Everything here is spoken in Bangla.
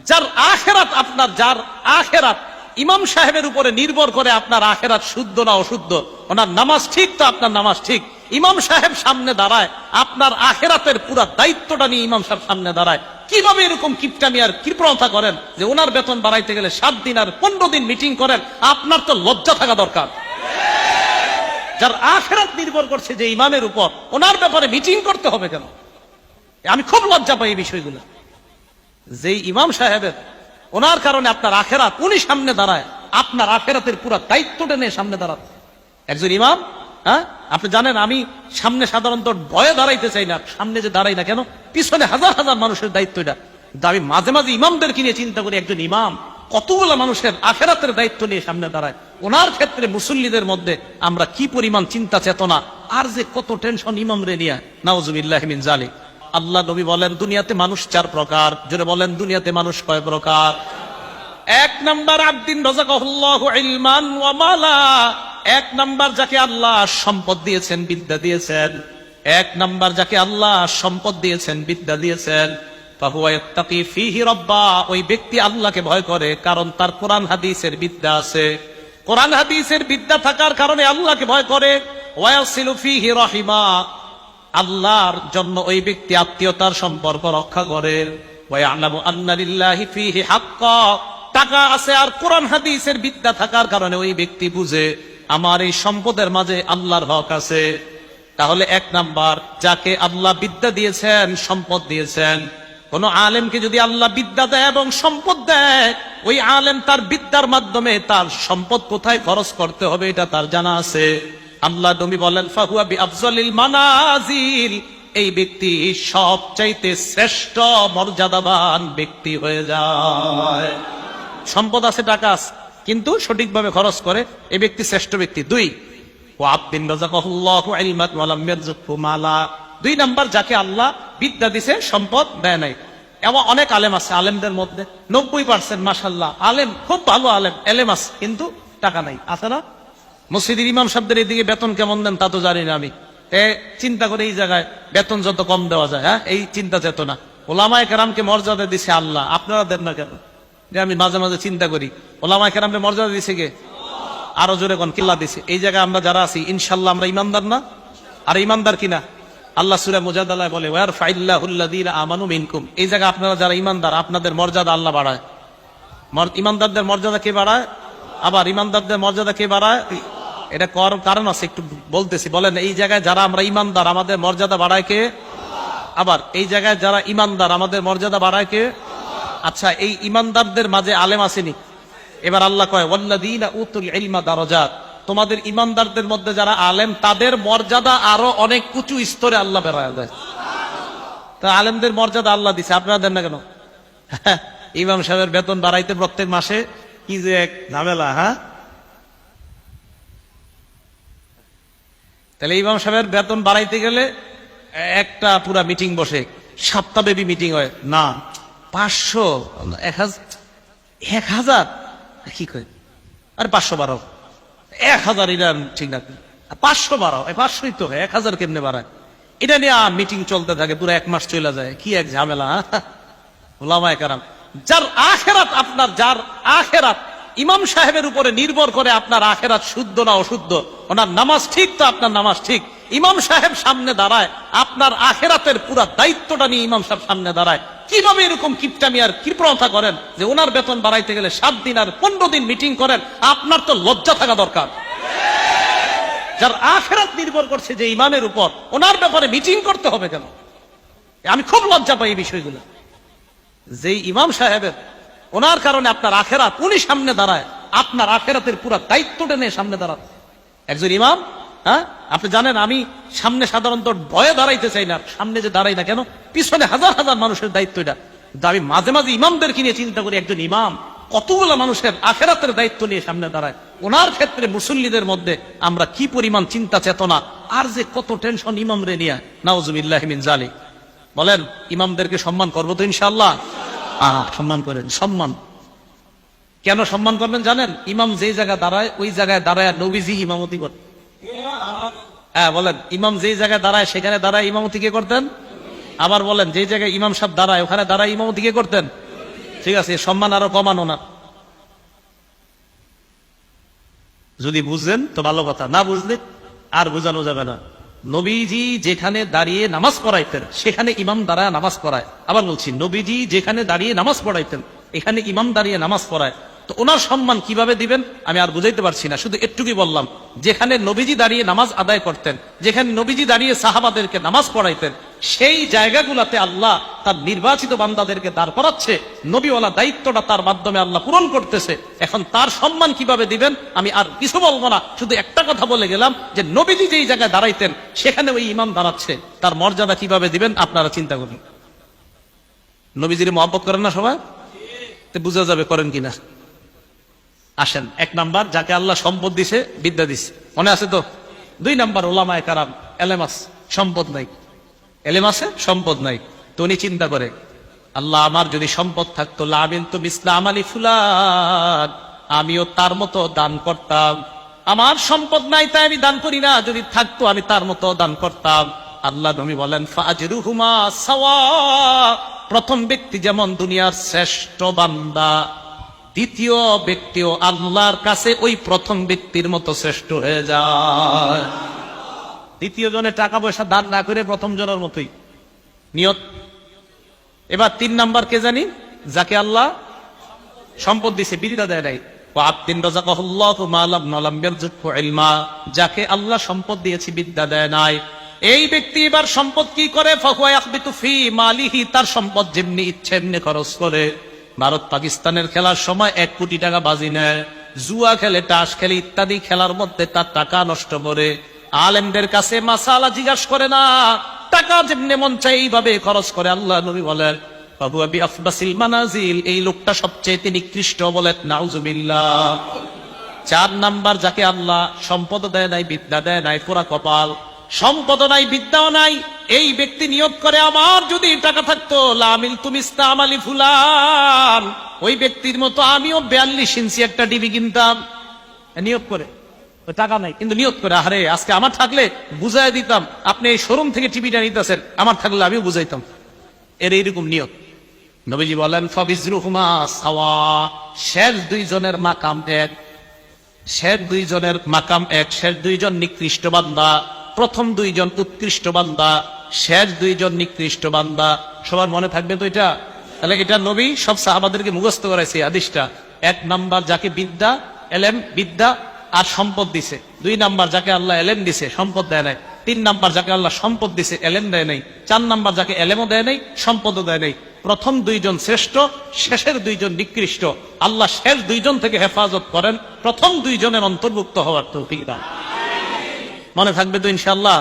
যার আখেরাত ইমাম সাহেবের উপরে নির্ভর করে আপনার আখেরাত শুদ্ধ না অশুদ্ধ, ওনার নামাজ ঠিক তো আপনার নামাজ ঠিক। ইমাম সাহেব সামনে দাঁড়ায়, আপনার আখেরাতের পুরো দায়িত্বটা নিয়ে ইমাম সাহেব সামনে দাঁড়ায়। কিভাবে এরকম কিপটামি আর কৃপণতা করেন যে ওনার বেতন বাড়াইতে গেলে 7 দিন আর 15 দিন মিটিং করেন? আপনার তো লজ্জা থাকা দরকার। যার আখেরাত নির্ভর করছে যে ইমামের উপর, ওনার ব্যাপারে মিটিং করতে হবে কেন? আমি খুব লজ্জা পাই এই বিষয়গুলো। যে ইমাম সাহেবের ওনার কারণে আপনার আখেরাত, উনি সামনে দাঁড়ায়, আপনার আখেরাতের পুরো দায়িত্বটা নিয়ে সামনে দাঁড়ান একজন ইমাম। হ্যাঁ, আপনি জানেন আমি সামনে সাধারণত ভয়ে দাঁড়াইতে চাই না, সামনে যে দাঁড়াই না কেন, পিছনে হাজার হাজার মানুষের দায়িত্ব এটা। কিন্তু আমি মাঝে মাঝে ইমামদেরকে নিয়ে চিন্তা করি, একজন ইমাম কতগুলো মানুষের আখেরাতের দায়িত্ব নিয়ে সামনে দাঁড়ায়। ওনার ক্ষেত্রে মুসল্লিদের মধ্যে আমরা কি পরিমাণ চিন্তা চেতনা আর যে কত টেনশন ইমামরে নিয়ে, নাউজুবিল্লাহি মিন জালিক। আল্লাহ নবী বলেন দুনিয়াতে মানুষ 4 প্রকার। জোরে বলেন দুনিয়াতে মানুষ কয় প্রকার? 1 নাম্বার আব্দিন রাযাকাহুল্লাহু ইলমান ওয়া মালা। 1 নাম্বার যাকে আল্লাহ সম্পদ দিয়েছেন, বিদ্যা দিয়েছেন। 1 নাম্বার যাকে আল্লাহ সম্পদ দিয়েছেন, বিদ্যা দিয়েছেন, ফাহুয়া ইয়াত্তাকি ফীহি রাব্বা। ওই ব্যক্তি আল্লাহকে ভয় করে, কারণ তার কোরআন হাদিসের বিদ্যা আছে। কোরআন হাদিসের বিদ্যা থাকার কারণে আল্লাহকে ভয় করে। ওয়া ইয়াসিলু ফীহি রাহিমা। আল্লাহর জন্য ওই ব্যক্তি আত্মীয়তার সম্পর্ক রক্ষা করে। ওয়া ইয়ালামু আন্না লিল্লাহি ফীহি হাক্কা। টাকা আছে আর কোরআন হাদিসের বিদ্যা থাকার কারণে ওই ব্যক্তি বুঝে আমার এই সম্পদের মাঝে আল্লাহর হক আছে। তাহলে 1 নাম্বার, যাকে আল্লাহ বিদ্যা দিয়েছেন, সম্পদ দিয়েছেন। কোন আলেমকে যদি আল্লাহ বিদ্যা দেয় এবং সম্পদ দেয়, ওই আলেম তার বিদ্যার মাধ্যমে তার সম্পদ কোথায় খরচ করতে হবে এটা তার জানা আছে। আল্লাহ নবী বলেন ফাহুয়া বিআফজালিল মানাজিল। এই ব্যক্তি সবচাইতে শ্রেষ্ঠ মর্যাদাবান ব্যক্তি হয়ে যায়। সম্পদ আছে, টাকা আছে, কিন্তু সঠিকভাবে খরচ করে, এই ব্যক্তি শ্রেষ্ঠ ব্যক্তি। 2 ওয়া আব্দিন রাযাকাহুল্লাহু ইলমান ওয়া লাম ইয়ারযুকহু মালা। 2 নাম্বার, যাকে আল্লাহ বিদ্যা দিয়েছে, সম্পদ দেয় নাই। এমন অনেক আলেম আছে, আলেমদের মধ্যে 90% মাশাআল্লাহ আলেম, খুব ভালো আলেম, এলেম আছে, কিন্তু টাকা নাই। আছে না? মসজিদের ইমাম সাহেবদের এদিকে বেতন কেমন দেন তা তো জানি না আমি। চিন্তা করে এই জায়গায় বেতন যত কম দেওয়া যায়, হ্যাঁ, এই চিন্তা চেতনা। ওলামায়ে কেরামকে মর্যাদা দিছে আল্লাহ, আপনারা দেন না কেন? যে আমি মাঝে মাঝে চিন্তা করি, ওলামায়ে কেরামকে মর্যাদা দিছে কে? আরো জোরে কোন কিল্লা দিছে। এই জায়গায় আমরা যারা আছি ইনশাআল্লাহ আমরা ইমানদার না? আর ইমানদার কিনা? আল্লাহ সূরা মুজাদালায় বলে ওয়ারফাইল্লাহুল্লাযীনা আমানু মিনকুম। এই জায়গায় আপনারা যারা ইমানদার, আপনাদের মর্যাদা আল্লাহ বাড়ায়। ইমানদারদের মর্যাদা কে বাড়ায়? আবার ইমানদারদের মর্যাদা কে বাড়ায়? এটা কারণ আছে, একটু বলতেছি। বলেন, এই জায়গায় যারা আমরা ইমানদার, আমাদের মর্যাদা বাড়ায় কে? আবার এই জায়গায় যারা ইমানদার, আমাদের মর্যাদা বাড়ায় কে? আচ্ছা, এই ইমানদারদের মাঝে আলেম আসেনি? এবার আল্লাহ কয় ওয়াল্লাযীনা উতুল ইলমা দারাজাত। তোমাদের ইমানদারদের মধ্যে যারা আলেম, তাদের মর্যাদা আরো অনেক উঁচু স্তরে আল্লাহ বেড়ায় দেয়। তা আলেমদের মর্যাদা আল্লাহ দিছে, আপনারা দেন না কেন? ইমাম সাহেবের বেতন বাড়াইতে প্রত্যেক মাসে কি যে এক ঝামেলা। হ্যাঁ, তাহলে ইমাম সাহেবের বেতন বাড়াইতে গেলে একটা পুরা মিটিং বসে, সপ্তাহব্যাপী মিটিং হয় না। 500, 1000 কি কয়? আরে 500 বাড়াও, 1000 এটা ঠিক না, 500 বাড়াও, 500ই তো হয়, 1000 কেমনে বাড়ায়? এটা নিয়ে মিটিং চলতে থাকে, পুরো 1 মাস চলে যায়। কি এক ঝামেলা। ওলামায়ে কেরাম, যার আখেরাত ইমাম সাহেবের উপরে নির্ভর করে আপনার আখেরাত শুদ্ধ না অশুদ্ধ, ওনার নামাজ ঠিক তো আপনার নামাজ ঠিক। ইমাম সাহেব সামনে দাঁড়ায়, আপনার আখেরাতের পুরো দায়িত্বটা নিয়ে ইমাম সাহেব সামনে দাঁড়ায়। কিভাবে এরকম কিপটামি আর কৃপণতা করেন যে ওনার বেতন বাড়াইতে গেলে 7 দিন আর 15 দিন মিটিং করেন? আপনার তো লজ্জা থাকা দরকার। যার আখেরাত নির্ভর করছে যে ইমামের উপর, ওনার ব্যাপারে মিটিং করতে হবে কেন? আমি খুব লজ্জা পাই এই বিষয়গুলো। যে ইমাম সাহেবের ওনার কারণে আপনার আখেরাত, উনি সামনে দাঁড়ায়, আপনার আখেরাতের পুরো দায়িত্বটা নিয়ে সামনে দাঁড়ান একজন ইমাম। হ্যাঁ, আপনি জানেন আমি সামনে সাধারণত ভয়ে দাঁড়াইতে চাই না, সামনে যে দাঁড়াই না কেন, পিছনে হাজার হাজার মানুষের দায়িত্ব এটা। কিন্তু আমি মাঝে মাঝে ইমামদেরকে নিয়ে চিন্তা করি, একজন ইমাম কতগুলো মানুষের আখেরাতের দায়িত্ব নিয়ে সামনে দাঁড়ায়। ওনার ক্ষেত্রে মুসল্লিদের মধ্যে আমরা কি পরিমাণ চিন্তা চেতনা আর যে কত টেনশন ইমামরে নিয়ে, নাউজুবিল্লাহি মিন জালিক। বলেন, ইমামদেরকে সম্মান করবো তো ইনশাআল্লাহ? সম্মান করেন। সম্মান কেন সম্মান করবেন জানেন? ইমাম যে জায়গায় দাঁড়ায়, ওই জায়গায় দাঁড়ায় নবীজি ইমামতি করেন। হ্যাঁ, বলেন, ইমাম যে জায়গায় দাঁড়ায় সেখানে দাঁড়ায় ইমামতি কে করতেন? আবার বলেন, যে জায়গায় ইমাম সাহেব দাঁড়ায় ওখানে দাঁড়ায় ইমামতি কে করতেন? ঠিক আছে, সম্মান আরো কমানো না। যদি বুঝলেন তো ভালো কথা, না বুঝলে আর বোঝানো যাবে না। নবীজি যেখানে দাঁড়িয়ে নামাজ পড়াইতেন সেখানে ইমাম দাঁড়ায় নামাজ পড়ায়। আবার বলছি, নবীজি যেখানে দাঁড়িয়ে নামাজ পড়াইতেন এখানে ইমাম দাঁড়িয়ে নামাজ পড়ায়। তো ওনার সম্মান কিভাবে দিবেন আমি আর বুঝাইতে পারছি না, শুধু একটুকুই বললাম। যেখানে নবীজি দাঁড়িয়ে নামাজ আদায় করতেন, যেখানে নবীজি দাঁড়িয়ে সাহাবাদেরকে নামাজ পড়াইতেন, সেই জায়গাগুলোতে আল্লাহ তার নির্বাচিত বান্দাদেরকে দাঁড় করাচ্ছে। নবীওয়ালা দায়িত্বটা তার মাধ্যমে আল্লাহ পূরণ করতেছে। এখন তার সম্মান কিভাবে দিবেন আমি আর কিছু বলবো না, শুধু একটা কথা বলে গেলাম যে নবীজি যেই জায়গায় দাঁড়াইতেন সেখানে ওই ইমাম দাঁড়াচ্ছে, তার মর্যাদা কিভাবে দিবেন আপনারা চিন্তা করুন। নবীজির মহব্বত করেন না সবাই? বুঝা যাবে করেন কিনা। আসেন, এক নাম্বার যাকে আল্লাহ সম্পদ দিছে, বিদ্যা দিছে, মনে আছে তো? 2 নাম্বার ওলামায়ে কারাম, এলেম আছে, সম্পদ নাই। এলেম আছে, সম্পদ নাই। তো উনি চিন্তা করে, আল্লাহ আমার যদি সম্পদ থাকতো লামিন তো মিসলা আমালি ফুলান, আমিও তার মতো দান করতাম। আমার সম্পদ নাই তাই আমি দান করি না, যদি থাকতো আমি তার মতো দান করতাম। আল্লাহ নবী বলেন ফাজরুহুমা সাওয়া, প্রথম ব্যক্তি যেমন দুনিয়ার শ্রেষ্ঠ বান্দা, দ্বিতীয় ব্যক্তিও আল্লাহর কাছে ওই প্রথম ব্যক্তির মতো শ্রেষ্ঠ হয়ে যায়। দ্বিতীয় জনের টাকা পয়সা দান না করে প্রথম জনের মতোই নিয়ত। এবার 3 নাম্বার কে জানি? যাকে আল্লাহ সম্পদ দিছে, বিদ্যা দেয় নাই। যাকে আল্লাহ সম্পদ দিয়েছে, বিদ্যা দেয় নাই, এই ব্যক্তি এবার সম্পদ কি করে? তার সম্পদ যেমনি ইচ্ছে এমনি খরচ করে। ভারত পাকিস্তানের খেলার সময় 1 কোটি টাকা বাজি নেয়, জুয়া খেলে, তাস খেলে, ইত্যাদি খেলার মধ্যে তার টাকা নষ্ট করে। আলেমদের কাছে মাসালা জিজ্ঞাসা করে না, টাকা যেমনি মন চাই এইভাবে খরচ করে। আল্লাহ নবী বলেন এই লোকটা সবচেয়ে নিকৃষ্ট, বলেন নাউজুবিল্লাহ। 4 নাম্বার যাকে আল্লাহ সম্পদ দেয় নাই, বিদ্যা দেয় নাই, পুরা কপাল। সম্পদ নাই, বিদ্যাও নাই, এই ব্যক্তি নিয়ত করে আমার যদি টাকা থাকতো লামিল তুমিস্তা আমালি ফুলান, ওই ব্যক্তির মতো আমিও 42 ইঞ্চি একটা টিভি কিনতাম। নিয়ত করে, টাকা নাই কিন্তু নিয়ত করে, আরে আজকে আমার থাকলে বুঝাই দিতাম, আপনি এই শোরুম থেকে টিভিটা নিতেছেন, আমার থাকলে আমিও বুঝাইতাম। এইরকম নিয়ত। নবীজি বলেন ফাবিজরুহুমা সাওয়া, শেষ 2 জনের মাকাম এক, শেষ 2 জনের মাকাম এক। শেষ 2 জন নিকৃষ্ট বান্দা, প্রথম 2 জন উৎকৃষ্ট বান্দা, শেষ 2 জন নিকৃষ্ট বান্দা। সবার মনে থাকবে তো এটা? তাহলে এটা নবী সব সাহাবাদেরকে মুখস্থ করাইছে হাদিসটা। 1 নাম্বার যাকে বিদ্যা, এলেম, বিদ্যা আর সম্পদ দিছে। 2 নাম্বার যাকে আল্লাহ এলেম দিছে, সম্পদ দেয় নাই। 3 নাম্বার যাকে আল্লাহ সম্পদ দিছে, এলেম দেয় নাই। 4 নাম্বার যাকে এলেমও দেয় নাই, সম্পদও দেয় নাই। প্রথম 2 জন শ্রেষ্ঠ, শেষের 2 জন নিকৃষ্ট। আল্লাহ শেষ 2 জন থেকে হেফাজত করেন, প্রথম 2 জনের অন্তর্ভুক্ত হওয়ার তৌফিক দান। মনে থাকবে তো ইনশাআল্লাহ?